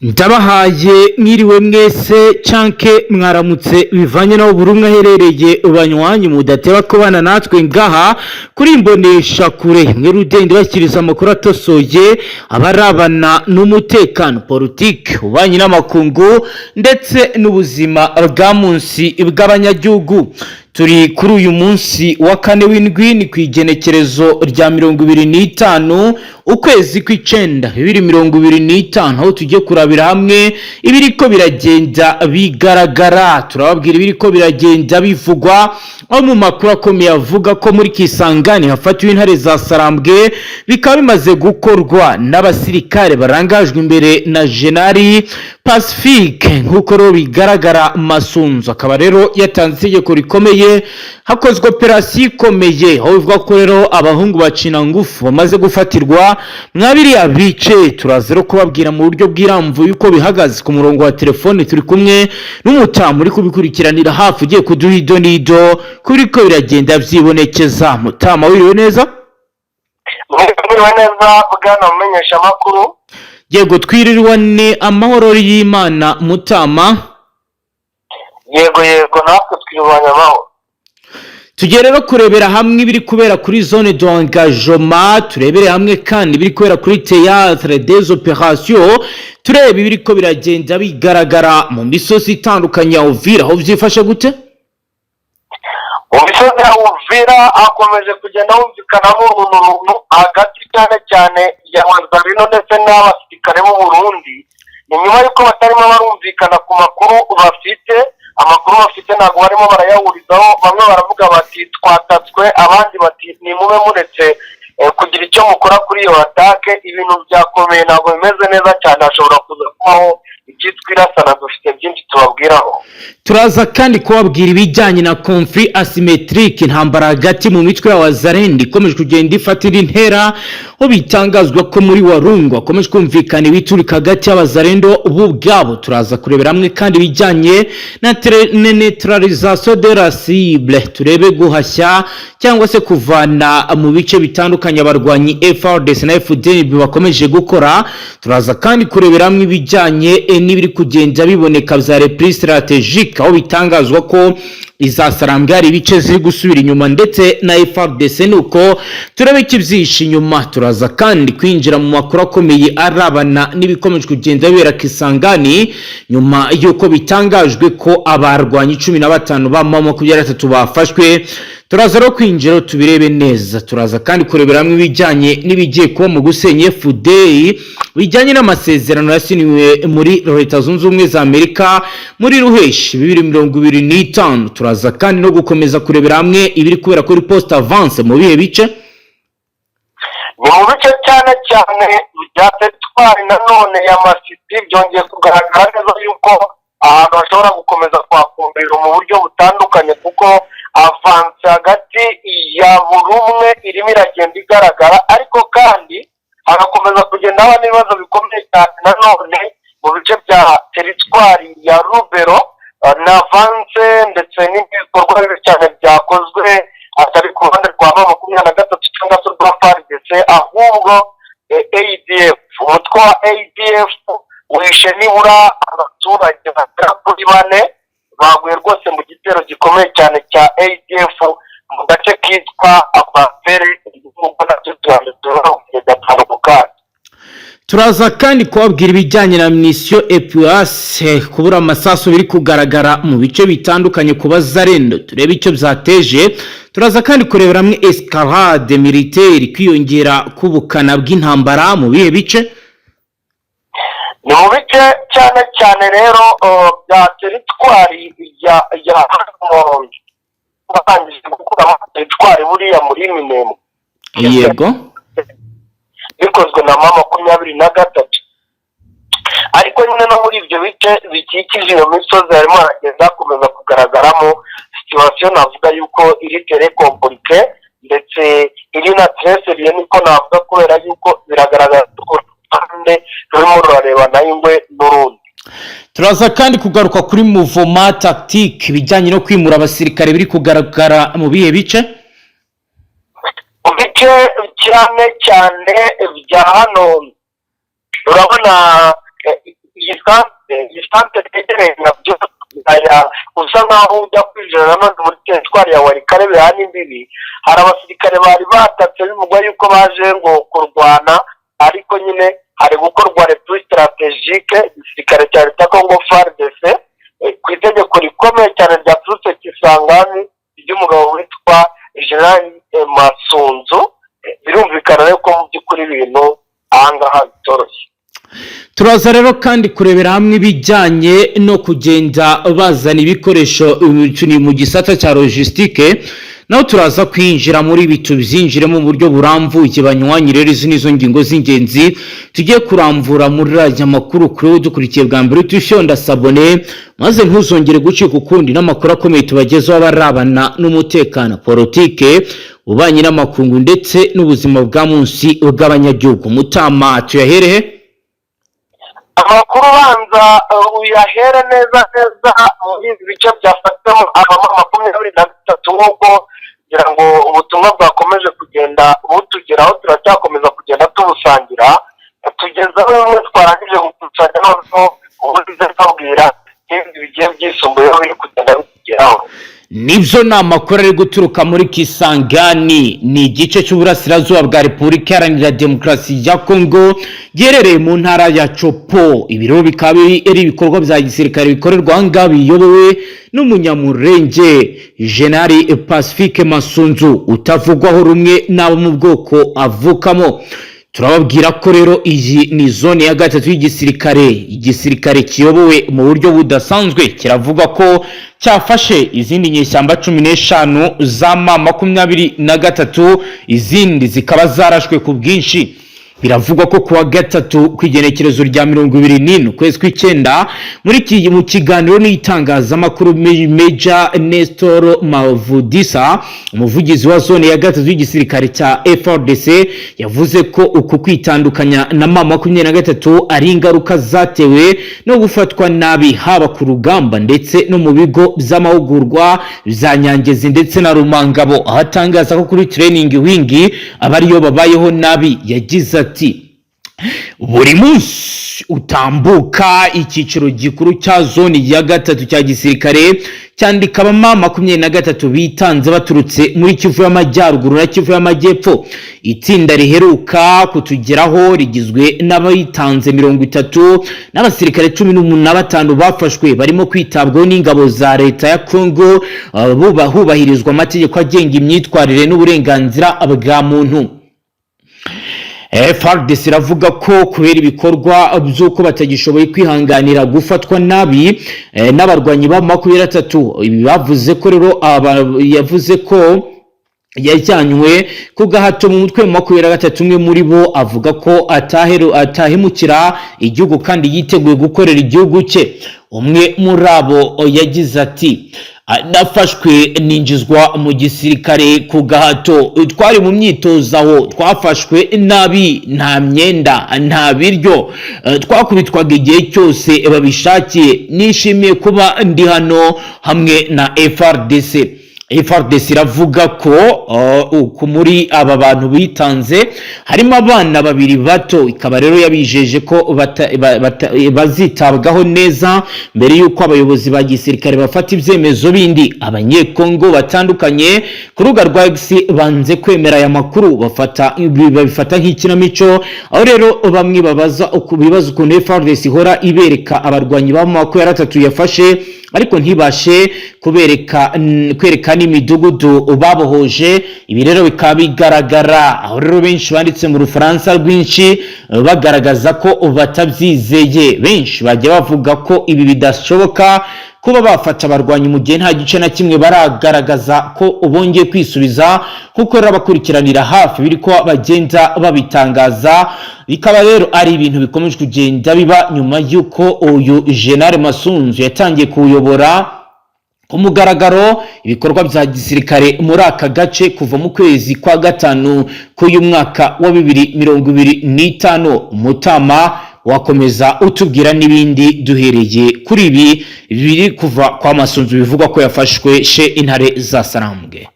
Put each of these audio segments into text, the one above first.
Ndabahaye mwiriwe mwese canke mwaramutse bivanye naho buri umwe aherereye banywanyi mudateba kubana natwe ngaha kuri imbonesha kure mwe rudende bakiriza amakuru atosoye abarabana n'umutekano politike ubanye n'amakungu ndetse n'ubuzima bwa munsi bw'abanyagihugu. Turi kuri uyu munsi wa kane w'indwi ni kwigenekerezo rya 25 ukwezi kw'icenda 2025 aho tugiye kurabira hamwe ibiriko biragenda bigaragara. Turababwira ibiriko biragenda bivugwa aho mu makuru akomeye avuga ko muri Kisangani hafatiwe intare za Sarambwe bikaba bimaze gukorwa n'abasirikare barangajwe imbere na General Pacifique nkuko rero bigaragara Masunzu akaba rero yatanze itegeko rikomeye hakozwe operasiyo ikomeye aho bivuga ko rero abahungu bacina ngufu bamaze gufatirwa mwabiriya bice. Turaza rero kubabwira mu buryo bw'iramvu yuko bihagaze ku murongo wa telefone. Turi kumwe n'umutamu uri kubikurikiranira hafi ugiye kuduha ido n'ido kuri ko biragenda vyibonekeza. Mutama wiriwe neza? Mwiriwe neza bwana mumenyesha makuru. Yego twirirwane amahoro y'Imana Mutama. Yego natwe twirirwanye amahoro. Tugiye rero kurebera hamwe ibiri kubera kuri zone d'engagement, turebere hamwe kandi ibiri kubera kuri théâtre des opérations, turebe ibiri ko biragenda bigaragara mu misozi itandukanye ya Uvira. Aho vyifashe gute? Mu misozi ya Uvira akomeje kugenda humvikanamo uruntu hagati cyane ya Wazalino ndetse n'abasirikare b'u Burundi. Ni nyuma yuko batarimo barumvikana ku makuru bafite. Amakuru bafite ntabwo barimo barayahurizaho. Bamwe baravuga bati twatatswe, abandi bati ni mube muretse kugira icyo mukora kuri iyo atake. Ibintu byakomeye ntabwo bimeze neza cyane, hashobora kuza kubaho icyitwa irasana. Dufite byinshi tubabwiraho. Turaza kandi kubabwira ibijyanye na conflit asymétrique, intambara hagati mu mitwe ya Wazalendo ikomeje kugenda ifatira intera, aho bitangazwa ko muri Walungu akomeje kumvikana ibiturika hagati y'Abazalendo ubwabo. Turaza kurebera hamwe kandi ibijyanye na neutralisation de la cible, turebe guhashya cyangwa se kuvana mu bice bitandukanye abarwanyi FARDC na FDLR bakomeje gukora. Turaza kandi kurebera hamwe ibijyanye n'ibiri kugenda biboneka vya reprise stratégique, aho bitangazwa ko izasarambwe hari ibice ziri gusubira inyuma ndetse na FARDC nuko turebe ikivyisha inyuma. Turaza kandi kwinjira mu makuru akomeye arabana n'ibikomeje kugenda bibera Kisangani nyuma yuko bitangajwe ko abarwanyi 15 ba M23 bafashwe. Turaza ro kwinjira tubirebe neza. Turaza kandi kurebera hamwe ibijyanye n'ibigiye kuba mu gusenya FDI bijyanye n'amasezerano yasiniwe muri Leta Zunze Ubumwe za Amerika muri Ruheshi 2025. Turaza kandi no gukomeza kurebera hamwe ibiri kubera kuri poste avance mu bihe bice. Ni mu bice cyane bya Tetwari nanone ya Masisi byongeye kugaragara neza yuko ahantu hashobora gukomeza kwakumvirwa mu buryo butandukanye, kuko avance hagati ya buri umwe irimo iragenda igaragara, ariko kandi hagakomeza kugenda haba n'ibibazo bikomeye cyane nanone mu bice bya teritwari ya Rubero na Avance, ndetse n'ibikorwa bibi cyane byakozwe atari ku ruhande rwa M23 cyangwa se rwa FARDC, ahubwo ADF. Umutwe wa ADF wishe nibura abaturage bagera kuri 4 baguye rwose mu gitero gikomeye cyane cya ADF mu gace kitwa Abafere n'ubwo nacyo turatandukanye. Turaza kandi kubabwira ibijyanye na mission EPUAS, kubura amasaso biri kugaragara mu bice bitandukanye ku Bazalendo, turebe icyo byateje. Turaza kandi kurebera hamwe escalade militaire kwiyongera kubukana bw'intambara mu bihe bice. Ni mu bice cyane rero bya teritwari ya Hamondi batangije gukura teritwari buriya muri Minembwe. Yego bikozwe na M23, ariko nyine no muri ibyo bice bikikije iyo misozi harimo haragenda kumeza kugaragaramo situation navuga yuko iri tere compliqué ndetse iri na stresseriye, niko navuga kubera yuko biragaragara ko kandi rurimo rurareba na ingwe n'urundi. Turaza kandi kugaruka kuri mouvement tactique bijyanye no kwimura abasirikare biri kugaragara mu bihe bice. Mu bice cyane bya hano urabona iyi santere yegereye nabyo usa nkaho ujya kwinjira nanone muri teritwari ya Walikale bihana imbibi, hari abasirikare bari batatse bivugwa yuko baje ngo kurwana, ariko nyine hari gukorwa repli strategique igisirikare cya leta Congo FARDC ku itegeko rikomeye cyane rya Pruse Kisangani ry'umugabo witwa General Masunzu. Birumvikana yuko mu by'ukuri ibintu ahangaha bitoroshye. Turaza rero kandi kurebera hamwe ibijyanye no kugenda bazana ibikoresho mu gisata cya logistique, naho turaza kwinjira muri bitu byinjiremo mu buryo buramvuye banywanyi. Rero izi nizo ngingo z'ingenzi tugiye kuramvura muri rajya makuru kuri dukurikiye bwa mbere tushonda sabone, maze ntuzongere gucika ukundi n'amakuru akomeye tubagezaho abarabana n'umutekano, politike, ubanye n'amakungu ndetse n'ubuzima bwa munsi bw'abanyagihugu. Mutama tuyaherehe amakuru banza uyahere neza muri ibi bice byafatamo abama 23 nk'uko kugira ngo ubutumwa bwakomeje kugenda butugeraho, turacyakomeza kugenda tubusangira tugezaho bimwe twarangije gukusanya, noneho ubuze kubwira n'ibindi bigiye byisumbuyeho biri kugenda bitugeraho. Nibyo ni amakuru ari guturuka muri Kisangani, ni igice cy'uburasirazuba bwa Repubulika Iharanira Demokarasi ya Kongo giherereye mu ntara ya Chopo. Ibiro bikaba ari ibikorwa bya gisirikare bikorerwa ahangaha biyobowe n'umunyamurenge General Pacifique Masunzu utavugwaho rumwe n'abo mu bwoko avukamo. Turababwira ko rero iyi ni zone ya gatatu igisirikare kiyobowe mu buryo budasanzwe. Kiravuga ko cyafashe izindi nyeshyamba 15 za M23, izindi zikaba zarashwe ku bwinshi. Biravugwa ko kuwa gatatu kwigenekerezo rya 24 kwezi kw'icyenda mu kiganiro n'itangazamakuru Major Nestor Mavudisa, umuvugizi wa zone ya gatatu y'igisirikare cya FARDC, yavuze ko uku kwitandukanya na M23 ari ingaruka zatewe no gufatwa nabi haba ku rugamba ndetse no mu bigo by'amahugurwa bya Nyangezi ndetse na Rumangabo. Ahatangaza ko kuri training wing abariyo babayeho nabi, yagize ati buri munsi utambuka icyiciro gikuru cya zone ya gatatu cya gisirikare cyandika abama 23 bitanze baturutse muri Kivu y'Amajyaruguru na Kivu y'Amajyepfo. Itsinda riheruka kutugeraho rigizwe n'abayitanze 30 n'abasirikare 15 bafashwe barimo kwitabwaho n'ingabo za leta ya Kongo, hubahirizwa amategeko agenga imyitwarire n'uburenganzira bwa muntu. FARDC iravuga ko kubera ibikorwa by'uko batagishoboye kwihanganira gufatwa nabi n'abarwanyi ba M23, ibi bavuze ko rero yavuze ko yajyanywe ku gahato mu mutwe wa 23. Umwe muri bo avuga ko atahemukira igihugu kandi yiteguye gukorera igihugu cye. Umwe muri abo yagize ati nafashwe ninjizwa mu gisirikare ku gahato, twari mu myitozo aho twafashwe nabi, nta myenda nta biryo, twakubitwaga igihe cyose babishakiye. Nishimiye kuba ndi hano hamwe na FARDC. FARDC iravuga ko muri aba bantu bitanze harimo abana 2 bato, ikaba rero yabijeje ko bazitabwaho neza mbere yuko abayobozi ba gisirikare bafata ibyemezo bindi. Abanyekongo batandukanye ku rubuga rwa X banze kwemera aya makuru, babifata nk'ikinamico, aho rero bamwe babaza ukuntu FARDC ihora ibereka abarwanyi ba M23 yafashe ariko ntibashe kwerekana imidugudu babohoje. Ibi rero bikaba bigaragara, aho rero benshi banditse mu Rufaransa rwinshi bagaragaza ko batabyizeye. Benshi bajya bavuga ko ibi bidashoboka kuba bafata abarwanyi mu gihe nta gice na kimwe baragaragaza ko bongeye kwisubiza, kuko rero abakurikiranira hafi biri ko bagenda babitangaza. Bikaba rero ari ibintu bikomeje kugenda biba nyuma y'uko uyu General Masunzu yatangiye kuyobora ku mugaragaro ibikorwa bya gisirikare muri aka gace kuva mu kwezi kwa gatanu k'uyu mwaka wa 2025. Mutama wakomeza utubwira n'ibindi duhereye kuri ibi biri kuva kwa Masunzu bivugwa ko yafashwe she intare za Sarambwe.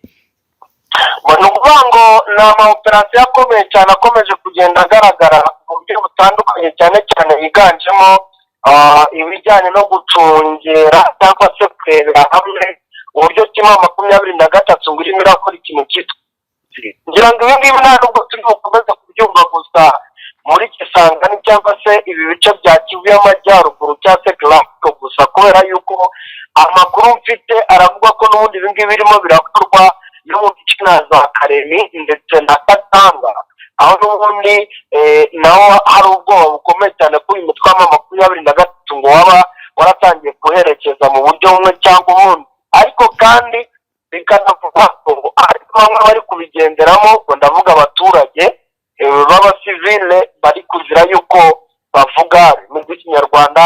Ni ukuvuga ngo ni amaoperasiyo akomeye cyane akomeje kugenda agaragara mu buryo butandukanye, cyane cyane yiganjemo ibijyanye no gucungera cyangwa se kurebera hamwe uburyo kimwe 23 ngo irimo irakora ikintu cyitwa ngira ngo ibi ngibi nta nubwo turi bukomeze kubyumva gusa muri Kisangani cyangwa se ibi bice bya Kivu y'Amajyaruguru cyangwa se Glasgow gusa, kubera yuko amakuru mfite aravuga ko n'ubundi ibi ngibi birimo birakorwa no mu bice na za Karemi ndetse na Katanga, aho n'ubundi naho hari ubwoba bukomeye cyane ko uyu mutwe wa 23 ngo waba waratangiye kuherekeza mu buryo bumwe cyangwa ubundi, ariko kandi bikanavuga ko ariko bamwe bari kubigenderamo, ngo ndavuga abaturage b'abasivile bari kuzira yuko bavuga mu rw'ikinyarwanda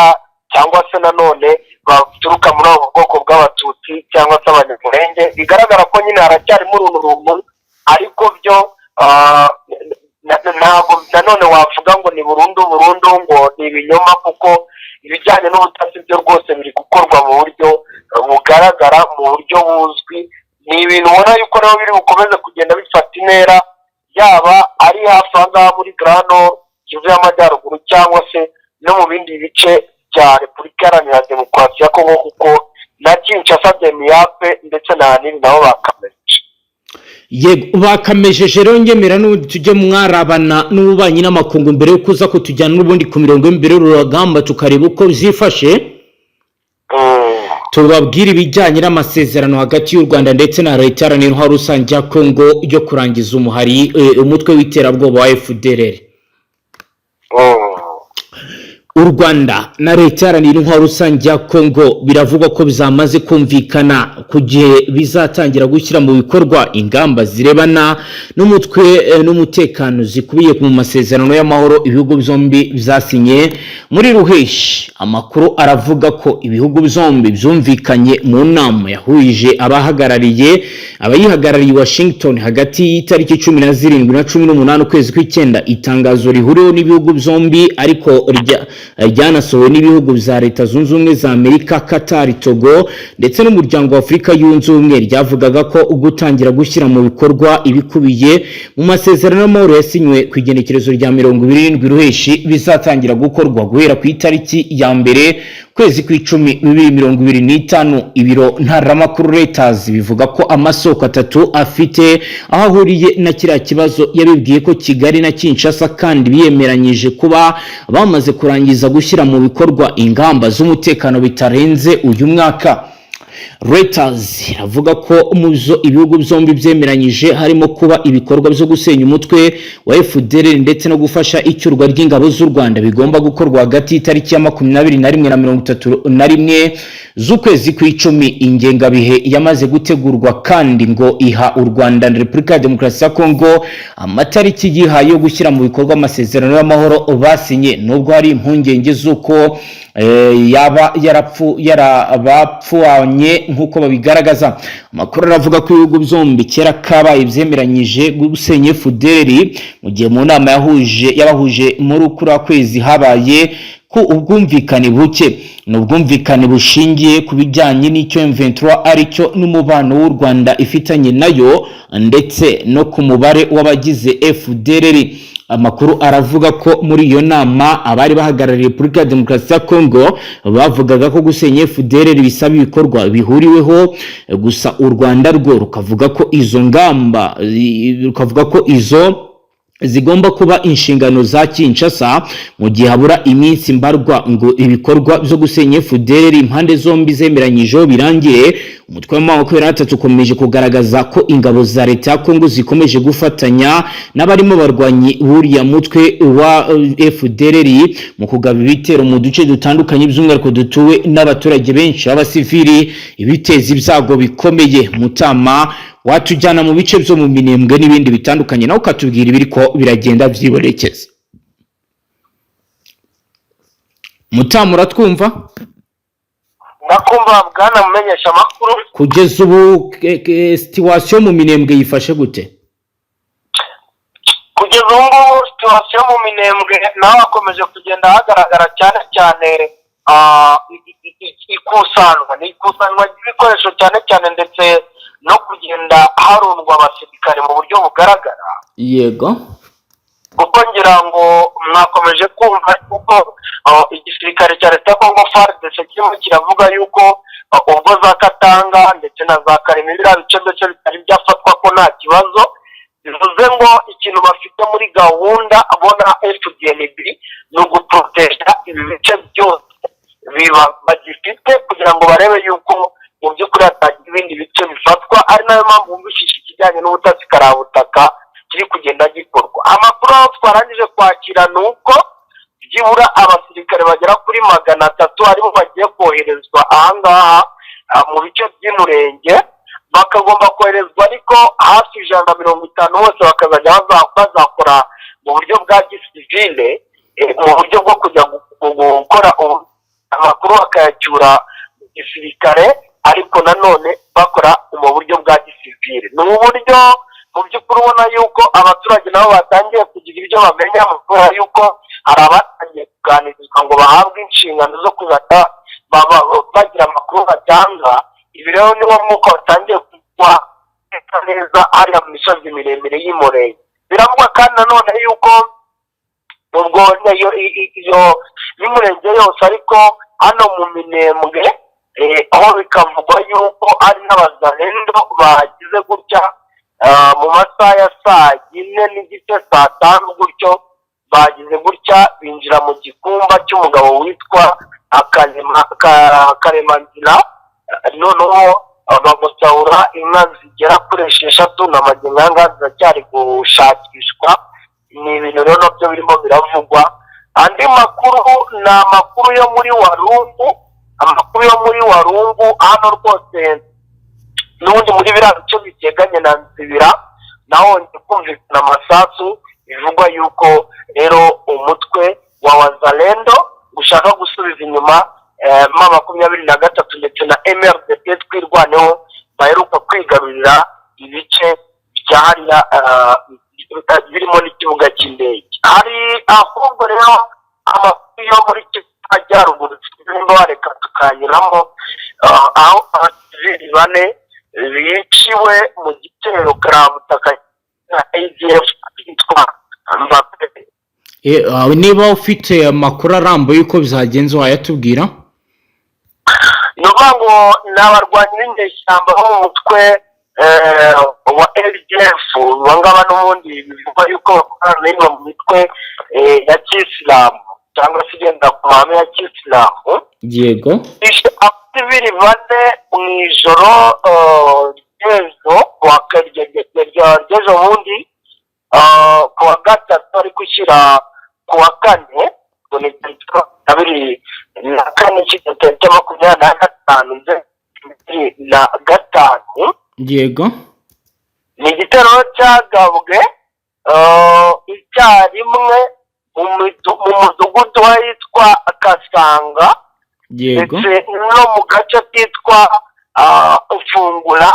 cyangwa se nanone baturuka muri abo bwoko bw'abatutsi cyangwa se abanyamurenge. Bigaragara ko nyine haracyarimo uruntu, ariko byo ntabwo nanone wavuga ngo ni burundu ngo ni ibinyoma, kuko ibijyanye n'ubutasi byo rwose biri gukorwa mu buryo bugaragara, mu buryo buzwi. Ni ibintu ubona yuko nabo biri bukomeze kugenda bifata intera, yaba ari hafi aha ngaha muri Grano Kivu y'Amajyaruguru cyangwa se no mu bindi bice bya Repubulika Iharanira Demokarasi ya Kongo, kuko na Kinshasa Demiyape ndetse na Nili nabo bakameje. Yego bakamejeje rero ngemera n'ubundi tujye mwarabana n'ububanyi n'amakungu mbere yo kuza ko tujyana n'ubundi ku mirongo y'imbere y'urugamba tukareba uko byifashe. Tubabwira ibijyanye n'amasezerano hagati y'u Rwanda ndetse na Leta Iharanira Intwaro Rusange ya Kongo yo kurangiza umuhari umutwe w'iterabwoba wa FDLR. U Rwanda na Leta Iharanira Intwaro Rusange ya Kongo biravugwa ko bizamaze kumvikana ku gihe bizatangira gushyira mu bikorwa ingamba zirebana n'umutwe n'umutekano zikubiye mu masezerano y'amahoro ibihugu byombi byasinye muri Ruheshi. Amakuru aravuga ko ibihugu byombi byumvikanye mu nama yahuje abayihagarariye Washington hagati y'itariki 17 na 18 ukwezi kw'icyenda. Itangazo rihuriweho n'ibihugu byombi ariko ryanasohowe n'ibihugu bya Leta Zunze Ubumwe za Amerika, Qatar, Togo ndetse n'umuryango wa Afurika Yunze Ubumwe ryavugaga ko gutangira gushyira mu bikorwa ibikubiye mu masezerano y'amahoro yasinywe ku igenekerezo rya 27 Ruheshi bizatangira gukorwa guhera ku itariki ya mbere kwezi kw'icumi 2025. Ibiro ntaramakuru Reuters bivuga ko amasoko atatu afite aho ahuriye na kiriya kibazo yabibwiye ko Kigali na Kinshasa kandi biyemeranyije kuba bamaze kurangiza gushyira mu bikorwa ingamba z'umutekano bitarenze uyu mwaka. Reuters avuga ko muzo ibihugu byombi byemeranyije harimo kuba ibikorwa byo gusenya umutwe wa FDLR ndetse no gufasha icyurwa ry'ingabo z'u Rwanda bigomba gukorwa hagati y'itariki ya 21 na 31 z'ukwezi kw'icumi. Ingengabihe yamaze gutegurwa kandi ngo iha u Rwanda na Repubulika ya Demokarasi ya Kongo amatariki yihaye yo gushyira mu bikorwa amasezerano y'amahoro basinye, nubwo hari impungenge z'uko yaba yarabapfuanye nk'uko babigaragaza. Amakuru aravuga ko ibihugu byombi kera kabaye byemeranyije gusenya FDLR mu gihe mu nama yabahuje muri ukura kwezi habaye ko ubwumvikane buke n'ubwumvikane bushingiye ku bijyanye n'icyo M23 aricyo n'umubano w'u Rwanda ifitanye nayo ndetse no ku mubare w'abagize FDLR. Amakuru aravuga ko muri iyo nama abari bahagarariye Repubulika ya Demokarasi ya Kongo bavugaga ko gusenya FDLR bisaba ibikorwa bihuriweho, gusa u Rwanda rwo rukavuga ko izo zigomba kuba inshingano za Kinshasa mu gihe habura iminsi mbarwa ngo ibikorwa byo gusenya FDLR impande zombi zemeranyije birangire. Umutwe wa 23 ukomeje kugaragaza ko ingabo za Leta ya Kongo zikomeje gufatanya n'abarimo barwanyi buriya mutwe wa FDLR mu kugaba ibitero mu duce dutandukanye by'umwihariko dutuwe n'abaturage benshi b'abasivili, ibiteza ibyago bikomeye. Mutama watujyana mu bice byo mu Minembwe n'ibindi bitandukanye naho katubwira ibiri ko biragenda byiborekeza. Mutama uratwumva? Ndakumva bwana mumenyesha makuru. Kugeza ubu situation mu Minembwe yifashe gute? Kugeza ubu situation mu Minembwe naho akomeje kugenda hagaragara cyane ikusanwa ry'ibikoresho cyane ndetse no kugenda harundwa abasirikare mu buryo bugaragara. Yego. kuko ngira ngo mwakomeje kumva kuko igisirikare cya leta ya Congo FARDC kirimo kiravuga yuko ubwo za Katanga ndetse na za Karemi biriya bice byose bitari byafatwa ko nta kibazo, bivuze ngo ikintu bafite muri gahunda abona FDLB ni uguproteja ibi bice byose bagifite kugira ngo barebe yuko mu by'ukuri hatagira ibindi bice bifatwa, ari nayo mpamvu bumvishije ikijyanye n'ubutasi karabutaka kiri kugenda gikorwa. Amakuru aho twarangije kwakira ni uko byibura abasirikare bagera kuri 300 aribo bagiye koherezwa ahangaha mu bice by'umurenge, bakagomba koherezwa ariko hafi 150 bose bakazajya bazakora mu buryo bwa gisivile, mu buryo bwo kujya gukora amakuru bakayacyura mu gisirikare ariko nanone bakora mu buryo bwa gisivile. Ni uburyo mu by'ukuri ubona yuko abaturage nabo batangiye kugira ibyo bamenya, kubera yuko hari abatangiye kuganirizwa ngo bahabwe inshingano zo kuzajya bagira amakuru batanga. Ibi rero niwo mwuka batangiye kugwa neza hariya mu misozi miremire y'Umurenge. Biravugwa kandi nanone yuko ubwo iyo y'Umurenge yose ariko hano mu Minembwe aho bikavugwa yuko ari n'abazalendo bagize gutya mu masaha ya 4:30 5 gutyo bagize gutya binjira mu gikumba cy'umugabo witwa Karemanzira, noneho bamusahura inka zigera kuri 6 n'amaginganga ziracyari gushakishwa. Ni ibintu rero nabyo birimo biravugwa. Andi makuru ni amakuru yo muri Warungu, hano rwose n'ubundi muri biriya bice biteganye na Nzibira naho ndikumvikana amasasu, bivugwa yuko rero umutwe wa Wazalendo ushaka gusubiza inyuma M23 ndetse na MRDP twirwaneho baheruka kwigarurira ibice bya hariya birimo n'ikibuga cy'indege. Hari ahubwo rero amakuru yo muri Majyaruguru nimba wareka tukanyuramo, aho abasivili 4 biciwe mu gitero karabutaka na ADF yitwa Mbappe. Niba ufite amakuru arambuye yuko bizagenza wayatubwira. Nuvuga ngo n'abarwanyi b'inyeshyamba bo mu mutwe wa ADF bangaba n'ubundi bivuga yuko bakorana mu mitwe ya Kisilamu cyangwa se igenda ku mahame ya Kisilamu. Yego. Abasivili 4 mu ijoro ry'ejo bundi ku wa gatatu ari gushyira ku wa 4 ngo ni 24/25/2025. Yego. Ni igitero cyagabwe icyarimwe mu mudugudu witwa Kasanga, Yego. ndetse no mu gace kitwa Ufungura,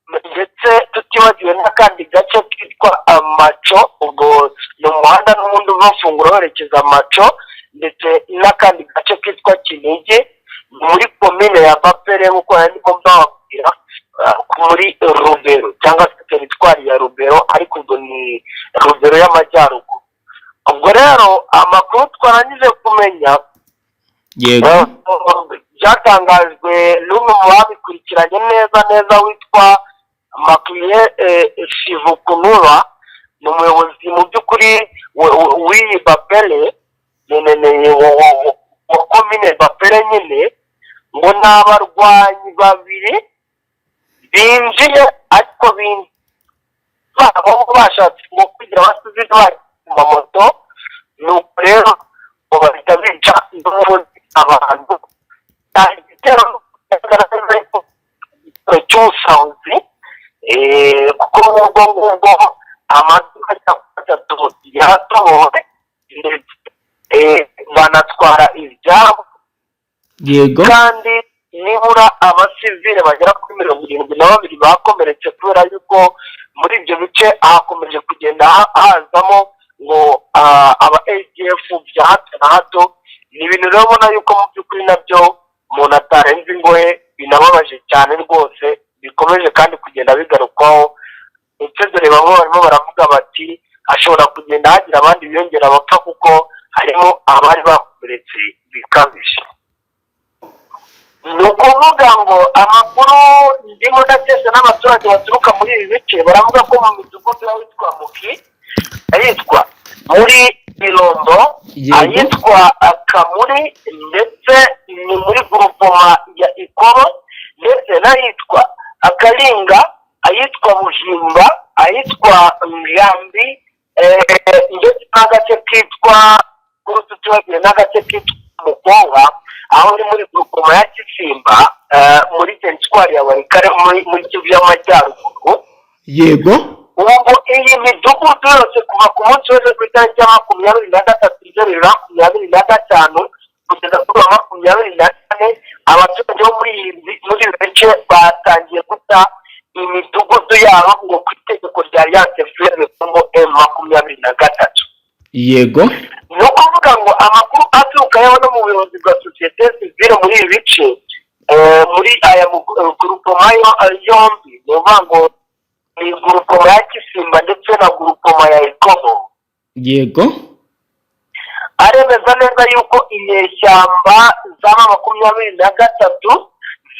ndetse tutibagiwe n'akandi gace kitwa Amaco. Ubwo ni umuhanda n'ubundi uvafungura werekeza Amaco, ndetse n'akandi gace kitwa Kinigi muri komine ya Bapere nk'uko yarimo mbabwira, muri Rubero cyangwa se teritwari ya Rubero, ariko ubwo ni Rubero y'Amajyaruguru. Ubwo rero amakuru twarangije kumenya, Yego, byatangajwe n'umwe mu babikurikiranye neza witwa Makliye Shivukunura, ni umuyobozi mu by'ukuri w'iyi Bapere wa komine Bapere nyine, ngo ni abarwanyi 2 binjiye ariko bashatse ngo kugira abasivili bari ku mamoto, nuko rero ngo bahita bica abantu. Igitero cy'ubusahuzi kuko ngubwo amaduka atatu yatowe banatwara ibyabo. Yego. Kandi nibura abasivile bagera kuri 72 bakomeretse, kubera yuko muri ibyo bice hakomeje kugenda hazamo ngo aba ADF bya hato na hato. Ni ibintu rero ubona yuko mu by'ukuri nabyo umuntu atarenze ingohe, binababaje cyane rwose, bikomeje kandi kugenda bigarukwaho. Ndetse dore bamwe barimo baravuga bati hashobora kugenda hagira abandi biyongera bapfa kuko harimo abari bakomeretse bikabije. Ni ukuvuga ngo amakuru ndimo ndakesha n'abaturage baturuka muri ibi bice baravuga ko mu midugudu y'ahitwa Muki, ahitwa muri Birombo, ahitwa Kamuri ndetse ni muri Groupement ya Ikoro, ndetse n'ahitwa Akaringa, ahitwa Buhimba, ahitwa Ngambi, ndetse n'agace kitwa Kurututubagire n'agace kitwa Mukonga, aho ni muri Groupement ya Kisimba, muri teritwari ya Warikare muri Kivu y'Amajyaruguru. Yego. Ubu iyi midugudu yose kuva ku munsi w'ejo ku itariki ya 23/2025 kugeza kuri 24 abaturage bo muri ibi bice batangiye guta imidugudu yabo ngo ku itegeko rya Alliance Fleuve Congo M23. Yego. Ni ukuvuga ngo amakuru aturuka yewe no mu buyobozi bwa sosiyete sivile muri ibi bice muri aya Groupement yombi, ni ukuvuga ngo ni Groupement ya Kisimba ndetse na Groupement ya Ikobo. Yego. Aremeza neza yuko inyeshyamba z'ama 23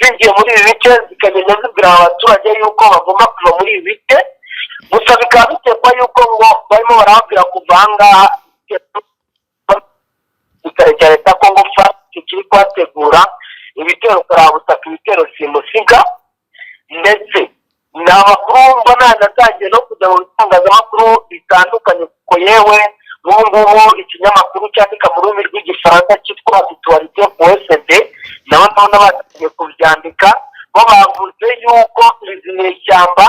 zingiye muri ibi bice zikagenda zibwira abaturage yuko bagomba kuva muri ibi bice, gusa bikaba bitekwa yuko ngo barimo barababwira kuva ahangaha cya leta Congo FARDC kiri kuhategura ibitero karabutaka, ibitero simusiga, ndetse ni amakuru mbona yanatangiye no kujya mu bitangazamakuru bitandukanye kuko yewe n'ubungubu ikinyamakuru cyandika mu rurimi rw'igifaransa cyitwa Actualité PSD nabo batangiye kubyandika, bo bavuze yuko izi nyeshyamba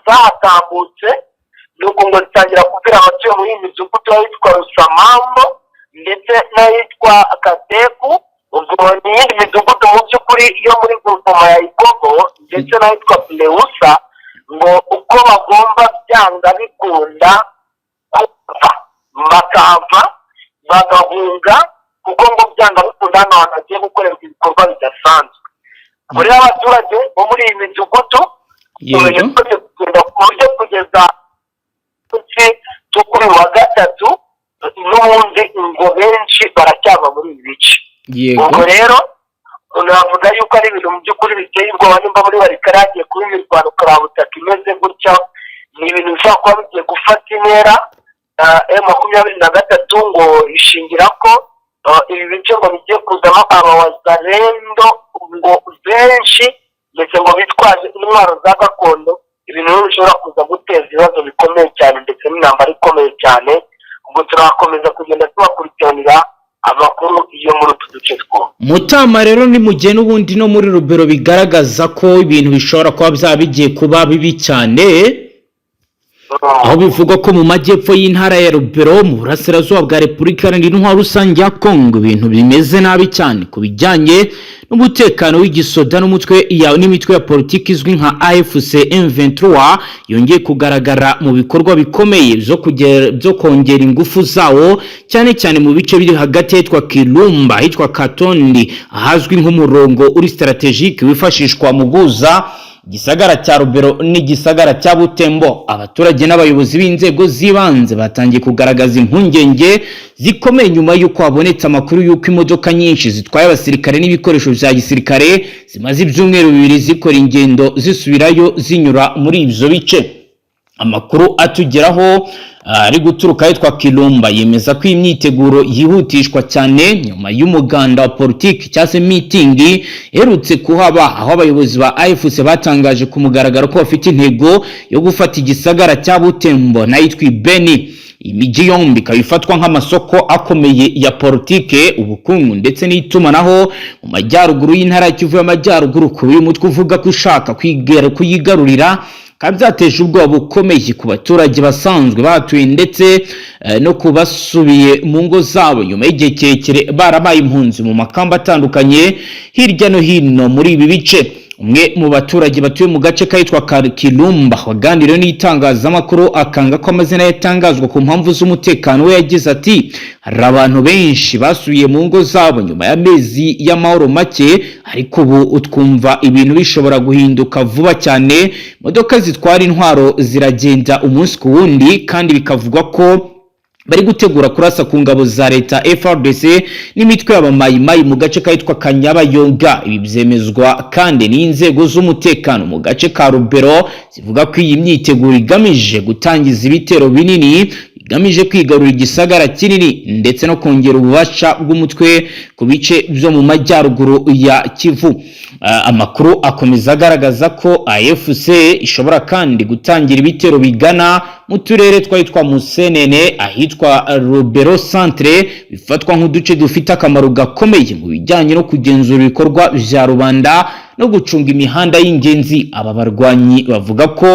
zatambutse, nuko ngo zitangira kubwira abatuye muri iyi midugudu y'ahitwa Rusamambo ndetse n'ahitwa Kateku, ubwo ni iyindi midugudu mu by'ukuri yo muri Groupement ya Ikogo ndetse n'ahitwa Pleusa, ngo uko bagomba byanga bikunda bakava bagahunga, kuko ngo byanga bikunda hano hantu hagiye gukorerwa ibikorwa bidasanzwe. Muri abaturage bo muri iyi midugudu kugenda ku buryo kugeza kuri wa gatatu n'ubundi ngo benshi baracyava muri ibi bice. Ubwo rero unavuga yuko ari ibintu mu by'ukuri biteye ubwoba, nimba muri Warikare hagiye kuba imirwano karabutaka imeze gutya, ni ibintu bishobora kuba bigiye gufata intera. M23 ngo ishingira ko ibi bice ngo bigiye kuzamo abawazalendo ngo benshi, ndetse ngo bitwaje intwaro za gakondo, ibintu bishobora kuza guteza ibibazo bikomeye cyane ndetse n'intambara ikomeye cyane. Ubwo turakomeza kugenda tubakurikiranira amakuru yo muri utu duce two Mutama. Rero ni mugihe n'ubundi no muri Rubero bigaragaza ko ibintu bishobora kuba bigiye kuba bibi cyane, aho bivugwa ko mu majyepfo y'intara ya Rubero mu burasirazuba bwa Repubulika Iharanira Rusange ya Kongo ibintu bimeze nabi cyane ku bijyanye n'umutekano w'igisoda n'imitwe ya politiki izwi nka AFC M23 yongeye kugaragara mu bikorwa bikomeye byo kongera ingufu zawo, cyane cyane mu bice biri hagati y'itwa Kirumba, hitwa Katondi, ahazwi nk'umurongo uri strategique wifashishwa mu guza igisagara cya Rubero n'igisagara cya Butembo. Abaturage n'abayobozi b'inzego z'ibanze batangiye kugaragaza impungenge zikomeye nyuma y'uko habonetse amakuru y'uko imodoka nyinshi zitwaye abasirikare n'ibikoresho bya gisirikare zimaze ibyumweru 2 zikora ingendo zisubirayo zinyura muri ibyo bice. Amakuru atugeraho ari guturuka yitwa Kirumba yemeza ko imyiteguro yihutishwa cyane nyuma y'umuganda wa politiki cyase meeting erutse kuhaba, aho abayobozi ba AFC batangaje ku mugaragaro ko bafite intego yo gufata igisagara cya Butembo n'ayitwa Beni. Imijyi yombi kabifatwa nk'amasoko akomeye ya politike, ubukungu ndetse n'itumanaho mu majyaruguru y'intara Kivu y'Amajyaruguru, ku uyu mutwe uvuga ko ushaka kuyigarurira kandi byateje ubwoba bukomeye ku baturage basanzwe batuye ndetse no kubasubiye mu ngo zabo nyuma y'igihe kirekire barabaye impunzi mu makamba atandukanye hirya no hino muri ibi bice. umwe mu baturage batuye mu gace kahitwa Kirumba waganiriye n'itangazamakuru akanga ko amazina yatangazwa ku mpamvu z'umutekano we yagize ati hari abantu benshi basubiye mu ngo zabo nyuma y'amezi y'amahoro make ariko ubu twumva ibintu bishobora guhinduka vuba cyane imodoka zitwara intwaro ziragenda umunsi ku wundi kandi bikavugwa ko bari gutegura kurasa ku ngabo za leta FRDC n'imitwe y'abamayimayi mu gace kahitwa Kanyabayonga. Ibi byemezwa kandi n'inzego z'umutekano mu gace ka Rubero zivuga ko iyi myiteguro igamije gutangiza ibitero binini bigamije kwigarura igisagara kinini ndetse no kongera ububasha bw'umutwe ku bice byo mu majyaruguru ya Kivu. Amakuru akomeza agaragaza ko AFC ishobora kandi gutangira ibitero bigana mu turere twitwa Musenene ahitwa Rubero Centre bifatwa nk'uduce dufite akamaro gakomeye mu bijyanye no kugenzura ibikorwa bya rubanda no gucunga imihanda y'ingenzi. Aba barwanyi bavuga ko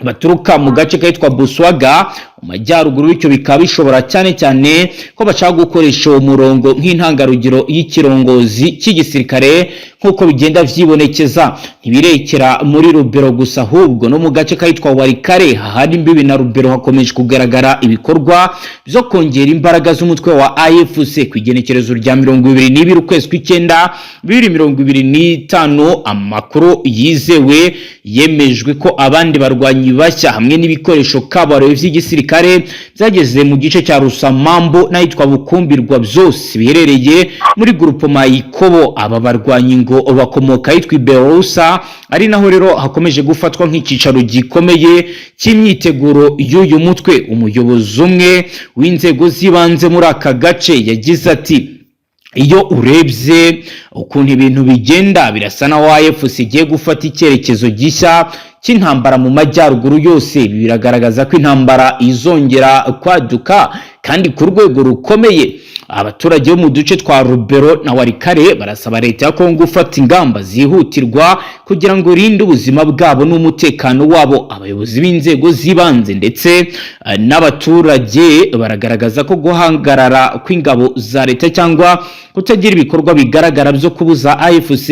baturuka mu gace kahitwa Buswaga mu majyaruguru, bityo bikaba bishobora cyane cyane ko bashaka gukoresha uwo murongo nk'intangarugero y'ikirongozi cy'igisirikare nk'uko bigenda vyibonekeza. Ntibirekera muri Rubero gusa ahubwo no mu gace kahitwa Warikare hahari imbibi na Rubero hakomeje kugaragara ibikorwa byo kongera imbaraga z'umutwe wa AFC ku igenekerezo rya 22 ukwezi kw'icyenda 2025. Amakuru yizewe yemejwe ko abandi barwanyi bashya hamwe n'ibikoresho kabarore vy'igisirikare byageze mu gice cya Rusamambo n'ahitwa Bukumbirwa byose biherereye muri grupo Mayikobo. Aba barwanyi ngo bakomoka ahitwa Berusa ari naho rero hakomeje gufatwa nk'ikicaro gikomeye cy'imyiteguro y'uyu mutwe. Umuyobozi umwe w'inzego zibanze muri aka gace yagize ati iyo urebye ukuntu ibintu bigenda birasa na AFC igiye gufata icyerekezo gishya cy'intambara mu majyaruguru yose. Biragaragaza ko intambara izongera kwaduka kandi ku rwego rukomeye. Abaturage bo mu duce twa Rubero na Warikare barasaba leta ya Kongo gufata ingamba zihutirwa kugira ngo irinde ubuzima bwabo n'umutekano wabo. Abayobozi b'inzego zibanze ndetse n'abaturage baragaragaza ko guhangarara kw'ingabo za leta cyangwa kutagira ibikorwa bigaragara byo kubuza AFC